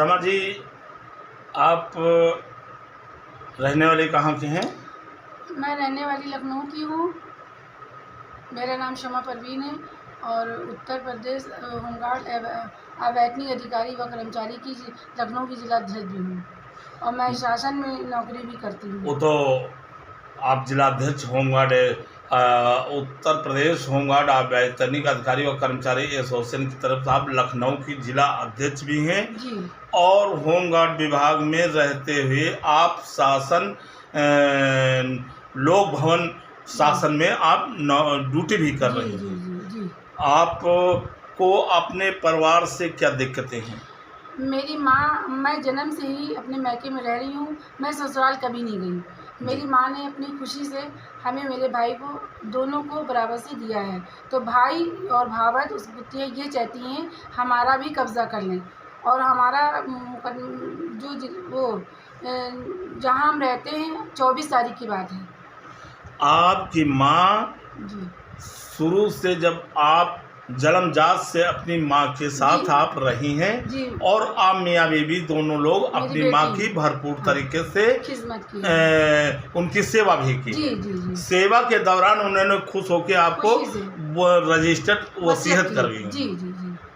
शमा जी, आप रहने वाले कहाँ के हैं? मैं रहने वाली लखनऊ की हूँ। मेरा नाम शमा परवीन है और उत्तर प्रदेश होमगार्ड अवैतनिक अधिकारी व कर्मचारी की लखनऊ की जिलाध्यक्ष भी हूँ और मैं शासन में नौकरी भी करती हूँ। वो तो आप जिलाध्यक्ष होमगार्ड उत्तर प्रदेश होमगार्ड अवैतनिक अधिकारी व कर्मचारी एसोसिएशन की तरफ से आप लखनऊ की जिला अध्यक्ष भी हैं जी। और होमगार्ड विभाग में रहते हुए आप शासन लोक भवन शासन में आप ड्यूटी भी कर रही हैं। जी। आपको अपने परिवार से क्या दिक्कतें हैं? मेरी माँ, मैं जन्म से ही अपने मैके में रह रही हूँ। मैं ससुराल कभी नहीं गई। मेरी माँ ने अपनी खुशी से हमें, मेरे भाई को, दोनों को बराबर से दिया है। तो भाई और भावत उस पुत्रियाँ ये चाहती हैं हमारा भी कब्ज़ा कर लें और हमारा जहाँ हम रहते हैं 24 तारीख की बात है। आपकी माँ जी। शुरू से जब आप जन्मजात से अपनी माँ के साथ आप रही हैं जी। और आप मियाँ बीवी दोनों लोग अपनी माँ की भरपूर तरीके से खिदमत की, उनकी सेवा भी की। जी। सेवा के दौरान उन्होंने खुश होकर आपको रजिस्टर्ड वसीयत कर दी। जी।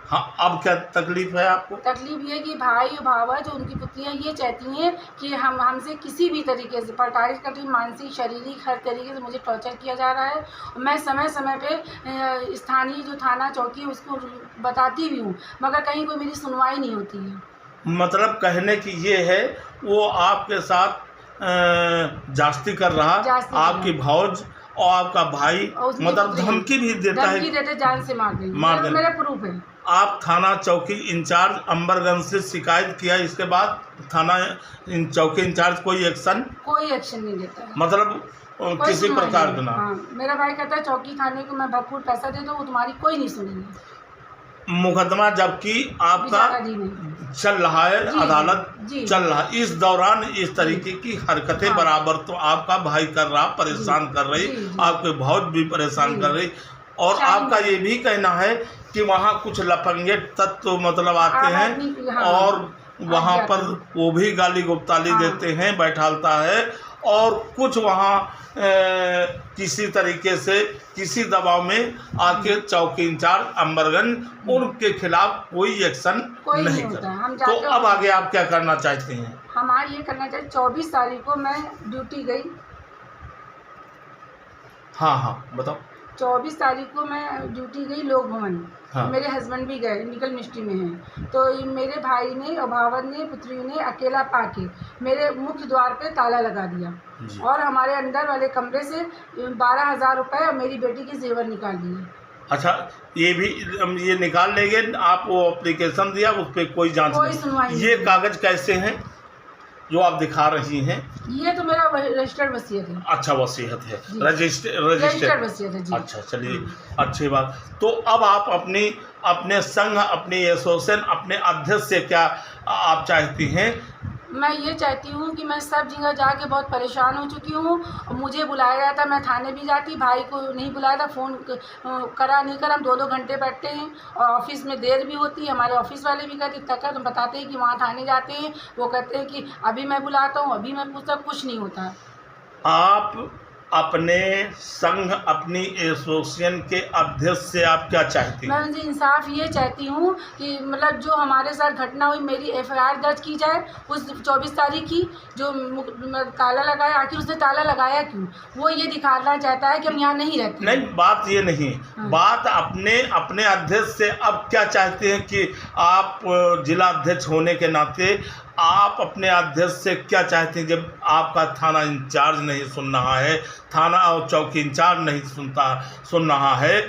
हाँ, अब क्या तकलीफ है आपको? तकलीफ ये कि भाई और भावा जो उनकी पुत्रियाँ ये चाहती हैं कि हमसे किसी भी तरीके से प्रताड़ित करती, मानसिक, शारीरिक, हर तरीके से मुझे टॉर्चर किया जा रहा है। मैं समय समय पे स्थानीय जो थाना चौकी है उसको बताती भी हूँ, मगर कहीं कोई मेरी सुनवाई नहीं होती है। मतलब कहने की ये है वो आपके साथ जास्ती कर रहा, आपकी भौज और आपका भाई मतलब धमकी भी देता है, जान से मार देंगे। मेरा प्रूफ है। आप थाना चौकी इंचार्ज अंबरगंज से शिकायत किया, इसके बाद थाना चौकी इंचार्ज कोई एक्शन नहीं लेता है। मतलब किसी प्रकार का ना? हाँ, मेरा भाई कहता है चौकी थाने को मैं भरपूर पैसा दे दूँ, वो तुम्हारी कोई नहीं सुनेंगे। मुकदमा जबकि आपका चल रहा है, अदालत चल रहा है, इस दौरान इस तरीके की हरकतें बराबर तो आपका भाई कर रहा, परेशान कर रही, आपके भौज भी परेशान कर रही और आपका ये भी कहना है कि वहाँ कुछ लफंगे तत्व मतलब आते हैं और वहाँ पर वो भी गाली गुप्ताली देते हैं, बैठालता है और कुछ वहाँ किसी तरीके से किसी दबाव में आके चौकी इंचार्ज अंबरगंज उनके खिलाफ कोई एक्शन नहीं करता। तो अब आगे आप क्या करना चाहते हैं? हम ये करना चाहते 24 तारीख को मैं ड्यूटी गई। हाँ बताओ। 24 तारीख को मैं ड्यूटी गई लोक भवन। हाँ। मेरे हस्बैंड भी गए, निकल मिस्ट्री में हैं। तो मेरे भाई ने और भावत ने, पुत्री ने अकेला पाके मेरे मुख्य द्वार पे ताला लगा दिया और हमारे अंदर वाले कमरे से 12,000 रुपये और मेरी बेटी के जेवर निकाल दिए। अच्छा, ये निकाल लेंगे? आप वो एप्लीकेशन दिया, उस पर कोई जांच कोई सुनवाई? ये कागज कैसे हैं जो आप दिखा रही हैं? ये तो मेरा रजिस्टर्ड वसीयत है। अच्छा, वसीयत है, रजिस्टर्ड वसीयत है जी। अच्छा, चलिए, अच्छी बात। तो अब आप अपने संघ, अपनी एसोसिएशन, अपने अध्यक्ष से क्या आप चाहती हैं? मैं ये चाहती हूँ कि मैं सब जगह जाके बहुत परेशान हो चुकी हूँ और मुझे बुलाया गया था, मैं थाने भी जाती, भाई को नहीं बुलाया था, फ़ोन करा नहीं करा, हम 2-2 घंटे बैठते हैं और ऑफिस में देर भी होती है। हमारे ऑफिस वाले भी कहते तक हम बताते हैं कि वहाँ थाने जाते हैं, वो कहते हैं कि अभी मैं बुलाता हूँ, अभी मैं पूछता, कुछ नहीं होता। आप अपने संघ, अपनी एसोसिएशन के अध्यक्ष से आप क्या चाहती हैं? मैं उनसे इंसाफ ये चाहती हूँ कि मतलब जो हमारे साथ घटना हुई, मेरी FIR दर्ज की जाए उस 24 तारीख की। जो ताला लगाया, आखिर उसने ताला लगाया क्यों? वो ये दिखाना चाहता है कि हम यहाँ नहीं रहते। नहीं, बात ये नहीं। हाँ। बात अपने अध्यक्ष से अब क्या चाहते हैं कि आप जिला अध्यक्ष होने के नाते आप अपने अध्यक्ष से क्या चाहते हैं? जब आपका थाना इंचार्ज नहीं सुन रहा है, थाना और चौकी इंचार्ज नहीं सुन रहा है,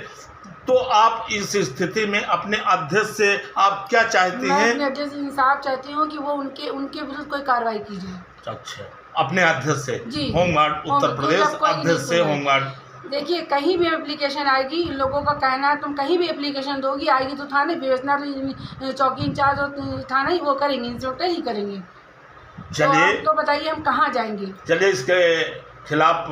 तो आप इस स्थिति में अपने अध्यक्ष से आप क्या चाहते हैं? मैं अपने अध्यक्ष से इंसाफ चाहती हूँ कि वो उनके विरुद्ध कोई कार्रवाई की जाए। अच्छा, अपने अध्यक्ष से, होमगार्ड उत्तर प्रदेश अध्यक्ष से होमगार्ड। देखिए, कहीं भी एप्लीकेशन आएगी, इन लोगों का कहना है तुम कहीं भी एप्लीकेशन दोगी, आएगी तो थाने भेजना, चौकी इंचार्ज और थाना ही वो करेंगे, इंस्पेक्टर ही करेंगे। चलिए, तो बताइए हम कहाँ जाएंगे? चलिए, इसके खिलाफ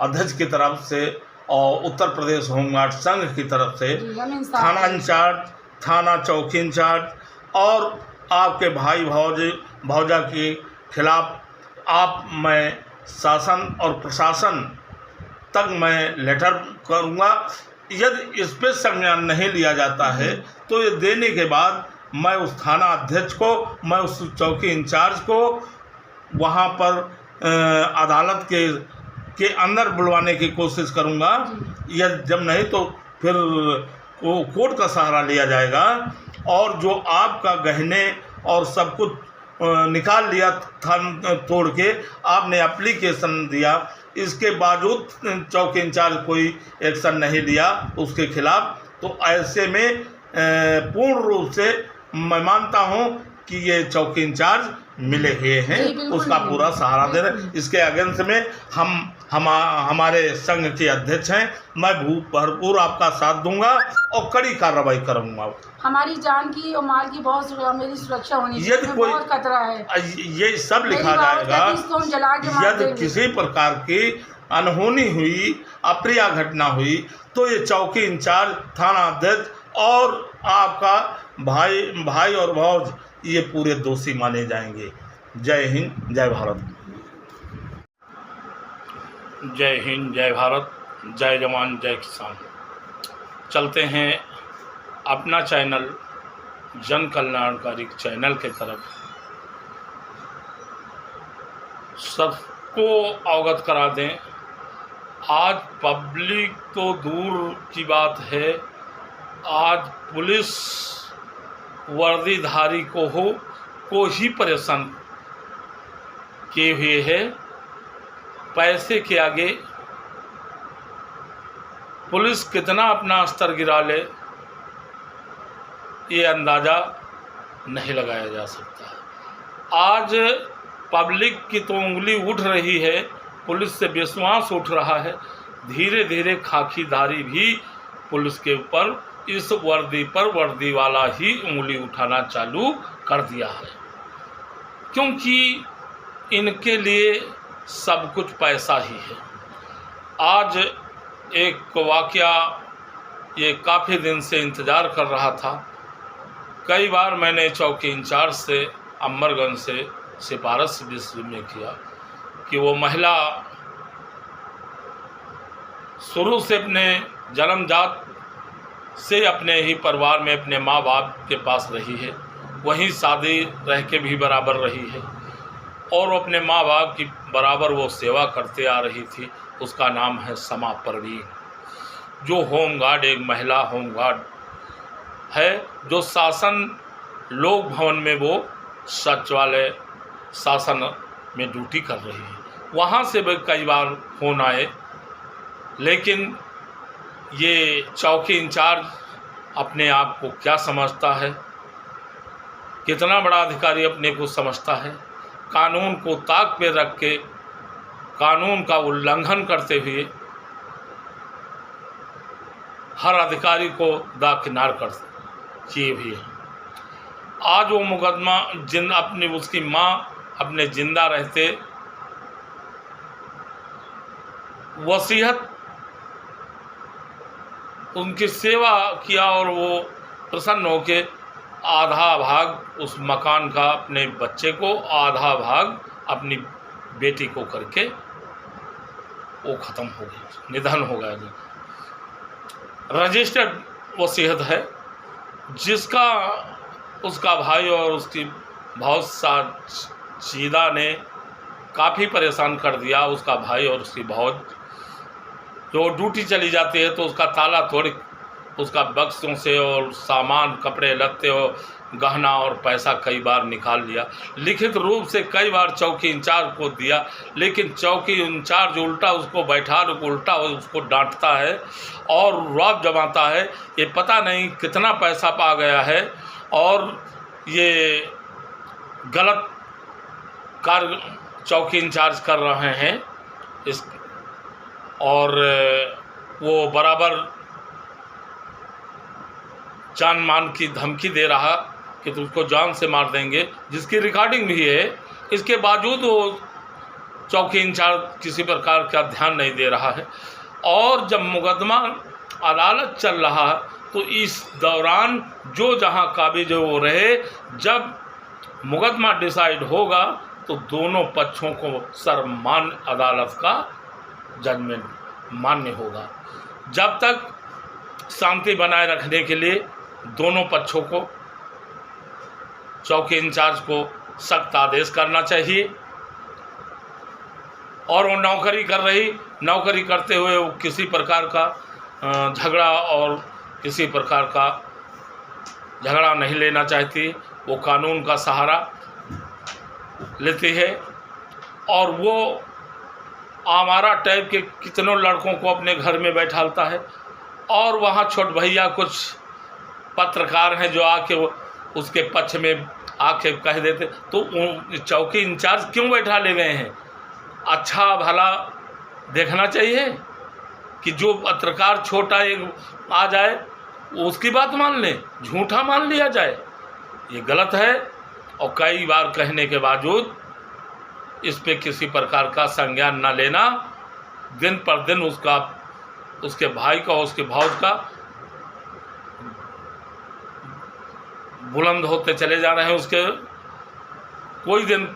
अध्यक्ष की तरफ से और उत्तर प्रदेश होमगार्ड संघ की तरफ से थाना इंचार्ज, थाना चौकी इंचार्ज और आपके भाई भौजा के खिलाफ मैं शासन और प्रशासन तक मैं लेटर करूँगा। यदि इस पर संज्ञान नहीं लिया जाता है तो ये देने के बाद मैं उस थाना अध्यक्ष को, मैं उस चौकी इंचार्ज को वहाँ पर अदालत के अंदर बुलवाने की कोशिश करूँगा। या जब नहीं तो फिर वो कोर्ट का सहारा लिया जाएगा। और जो आपका गहने और सब कुछ निकाल लिया था तोड़ के, आपने एप्लीकेशन दिया, इसके बावजूद चौकी इंचार्ज कोई एक्शन नहीं लिया उसके खिलाफ, तो ऐसे में पूर्ण रूप से मैं मानता हूं कि ये चौकी इंचार्ज मिले हुए हैं, उसका पूरा सहारा दे रहे। इसके अगेंस्ट में हमारे संघ के अध्यक्ष हैं, मैं भरपूर आपका साथ दूंगा और कड़ी कार्रवाई करूंगा। हमारी जान की और माल की बहुत मेरी सुरक्षा होनी चाहिए, बहुत खतरा है। ये सब लिखा जाएगा। यदि किसी प्रकार की अनहोनी हुई, अप्रिय घटना हुई, तो ये चौकी इंचार्ज, थाना अध्यक्ष और आपका भाई और भौज ये पूरे दोषी माने जाएंगे। जय हिंद, जय भारत। जय हिंद, जय भारत, जय जवान, जय किसान। चलते हैं अपना चैनल जन कल्याणकारी चैनल के तरफ। सबको अवगत करा दें, आज पब्लिक तो दूर की बात है, आज पुलिस वर्दीधारी को ही परेशान किए हुए है। पैसे के आगे पुलिस कितना अपना स्तर गिरा ले, ये अंदाज़ा नहीं लगाया जा सकता है। आज पब्लिक की तो उंगली उठ रही है, पुलिस से विश्वास उठ रहा है। धीरे धीरे खाकीधारी भी पुलिस के ऊपर, इस वर्दी पर वर्दी वाला ही उंगली उठाना चालू कर दिया है, क्योंकि इनके लिए सब कुछ पैसा ही है। आज एक वाकया ये काफ़ी दिन से इंतज़ार कर रहा था। कई बार मैंने चौकी इंचार्ज से अमरगंज से सिफारिश विषय में किया कि वो महिला शुरू से अपने जन्मजात से अपने ही परिवार में अपने माँ बाप के पास रही है, वहीं शादी रह के भी बराबर रही है और अपने माँ बाप की बराबर वो सेवा करते आ रही थी। उसका नाम है समा परवीन, जो होमगार्ड, एक महिला होमगार्ड है, जो शासन लोक भवन में वो सचिवालय शासन में ड्यूटी कर रही है। वहाँ से भी कई बार फ़ोन आए, लेकिन ये चौकी इंचार्ज अपने आप को क्या समझता है, कितना बड़ा अधिकारी अपने को समझता है, कानून को ताक पे रख के कानून का उल्लंघन करते हुए हर अधिकारी को दाकिनार कर किए हुए हैं। आज वो मुकदमा अपनी उसकी माँ अपने जिंदा रहते वसीयत उनकी सेवा किया और वो प्रसन्न होके आधा भाग उस मकान का अपने बच्चे को, आधा भाग अपनी बेटी को करके वो ख़त्म हो गया, निधन हो गया। रजिस्टर्ड वसीयत है, जिसका उसका भाई और उसकी बहुत साजीदा ने काफ़ी परेशान कर दिया। उसका भाई और उसकी बहुत जो ड्यूटी चली जाती है तो उसका ताला तोड़ उसका बक्सों से और सामान, कपड़े लत्ते और गहना और पैसा कई बार निकाल लिया। लिखित रूप से कई बार चौकी इंचार्ज को दिया, लेकिन चौकी इंचार्ज उल्टा उसको बैठा उल्टा उसको डांटता है और रौब जमाता है। ये पता नहीं कितना पैसा पा गया है और ये गलत कार्य चौकी इंचार्ज कर रहे हैं इस, और वो बराबर जान मान की धमकी दे रहा कि तुमको जान से मार देंगे, जिसकी रिकॉर्डिंग भी है। इसके बावजूद वो चौकी इंचार्ज किसी प्रकार का ध्यान नहीं दे रहा है। और जब मुकदमा अदालत चल रहा है तो इस दौरान जो जहां काबिज है वो रहे। जब मुकदमा डिसाइड होगा तो दोनों पक्षों को सर्वमान्य अदालत का जजमेंट मान्य होगा। जब तक शांति बनाए रखने के लिए दोनों पक्षों को चौकी इंचार्ज को सख्त आदेश करना चाहिए, और वो नौकरी करते हुए वो किसी प्रकार का झगड़ा और किसी प्रकार का झगड़ा नहीं लेना चाहती। वो कानून का सहारा लेती है, और वो आवारा टाइप के कितनों लड़कों को अपने घर में बैठालता है, और वहाँ छोट भैया कुछ पत्रकार हैं जो आके वो उसके पक्ष में आके कह देते। तो चौकी इंचार्ज क्यों बैठा ले गए हैं? अच्छा भला देखना चाहिए कि जो पत्रकार छोटा एक आ जाए उसकी बात मान लें, झूठा मान लिया जाए। ये गलत है, और कई बार कहने के बावजूद इस पे किसी प्रकार का संज्ञान न लेना। दिन पर दिन उसके भाई का, उसके भाउज का बुलंद होते चले जा रहे हैं। उसके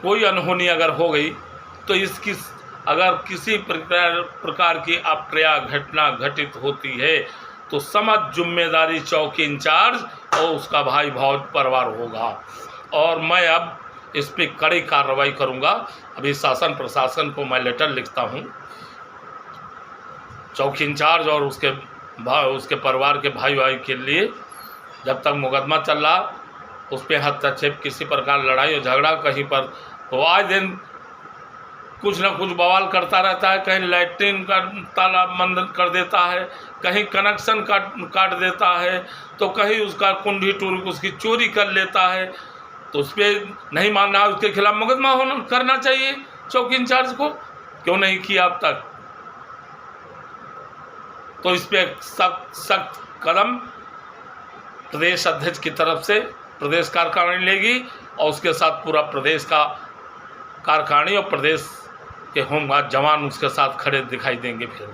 कोई अनहोनी अगर हो गई तो इसकी अगर किसी प्रकार की अप्रिय घटना घटित होती है तो समझ जिम्मेदारी चौकी इंचार्ज और उसका भाई भाउज परिवार होगा। और मैं अब इस पर कड़ी कार्रवाई करूंगा। अभी शासन प्रशासन को मैं लेटर लिखता हूं, चौकी इंचार्ज और उसके परिवार के भाई के लिए। जब तक मुकदमा चल रहा उस पर हस्तक्षेप, किसी प्रकार लड़ाई और झगड़ा कहीं पर तो आए दिन कुछ ना कुछ बवाल करता रहता है। कहीं लैट्रिन का ताला बंद कर देता है, कहीं कनेक्शन काट देता है, तो कहीं उसका कुंडी टूर उसकी चोरी कर लेता है। तो उस पर नहीं मानना, उसके खिलाफ मुकदमा करना चाहिए चौकी इंचार्ज को। क्यों नहीं किया अब तक? तो इस पर सख्त कदम प्रदेश अध्यक्ष की तरफ से प्रदेश कार्यकारिणी लेगी, और उसके साथ पूरा प्रदेश का कार्यकारिणी और प्रदेश के होमगार्ड जवान उसके साथ खड़े दिखाई देंगे। फिर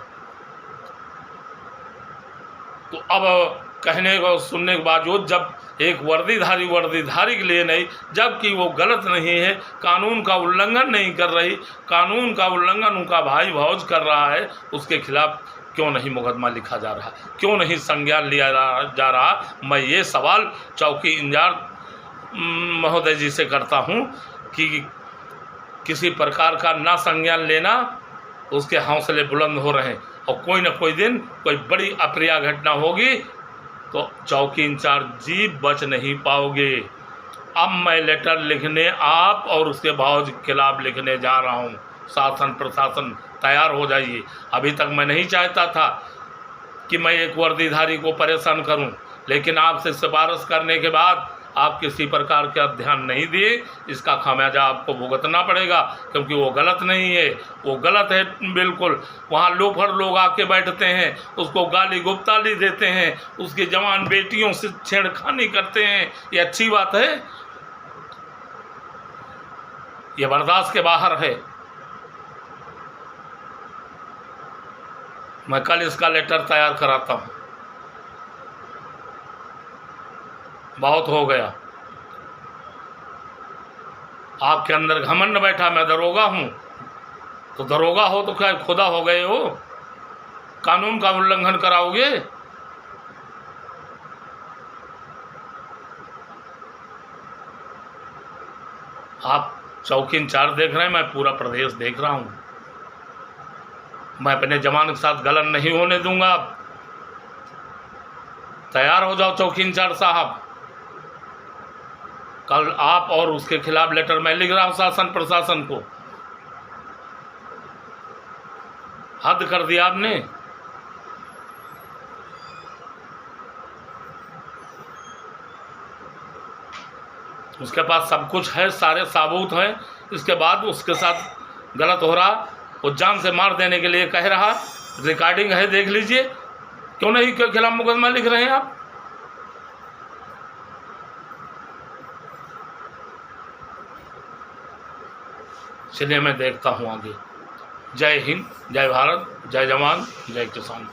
तो अब कहने को सुनने के बावजूद जब एक वर्दीधारी के लिए नहीं, जबकि वो गलत नहीं है, कानून का उल्लंघन नहीं कर रही, कानून का उल्लंघन उनका भाई भाउज कर रहा है, उसके खिलाफ क्यों नहीं मुकदमा लिखा जा रहा, क्यों नहीं संज्ञान लिया जा रहा? मैं ये सवाल चौकी इंचार्ज महोदय जी से करता हूँ कि किसी प्रकार का ना संज्ञान लेना, उसके हौसले बुलंद हो रहे हैं, और कोई ना कोई दिन कोई बड़ी अप्रिय घटना होगी तो चौकी इंचार्ज जी बच नहीं पाओगे। अब मैं लेटर लिखने आप और उसके भाउज के खिलाफ लिखने जा रहा हूँ। शासन प्रशासन तैयार हो जाइए। अभी तक मैं नहीं चाहता था कि मैं एक वर्दीधारी को परेशान करूं, लेकिन आपसे सिफारिश करने के बाद आप किसी प्रकार का ध्यान नहीं दिए, इसका खामियाजा आपको भुगतना पड़ेगा, क्योंकि वो गलत नहीं है, वो गलत है बिल्कुल। वहाँ लोफर लोग आके बैठते हैं, उसको गाली गुप्ताली देते हैं, उसकी जवान बेटियों से छेड़खानी करते हैं। ये अच्छी बात है? ये बर्दाश्त के बाहर है। मैं कल इसका लेटर तैयार कराता हूँ। बहुत हो गया। आपके अंदर घमंड बैठा, मैं दरोगा हूँ, तो दरोगा हो तो क्या खुदा हो गए हो? कानून का उल्लंघन कराओगे? आप चौकी इंचार्ज देख रहे हैं, मैं पूरा प्रदेश देख रहा हूँ। मैं अपने जवान के साथ गलत नहीं होने दूंगा। तैयार हो जाओ चौकी इंचार्ज साहब। कल आप और उसके खिलाफ लेटर मैं लिख रहा हूं शासन प्रशासन को। हद कर दिया आपने। उसके पास सब कुछ है, सारे सबूत हैं, इसके बाद उसके साथ गलत हो रहा, वो जान से मार देने के लिए कह रहा। रिकॉर्डिंग है, देख लीजिए। क्यों नहीं के खिलाफ मुकदमा लिख रहे हैं आप? चलिए मैं देखता हूँ आगे। जय हिंद, जय भारत, जय जवान, जय किसान।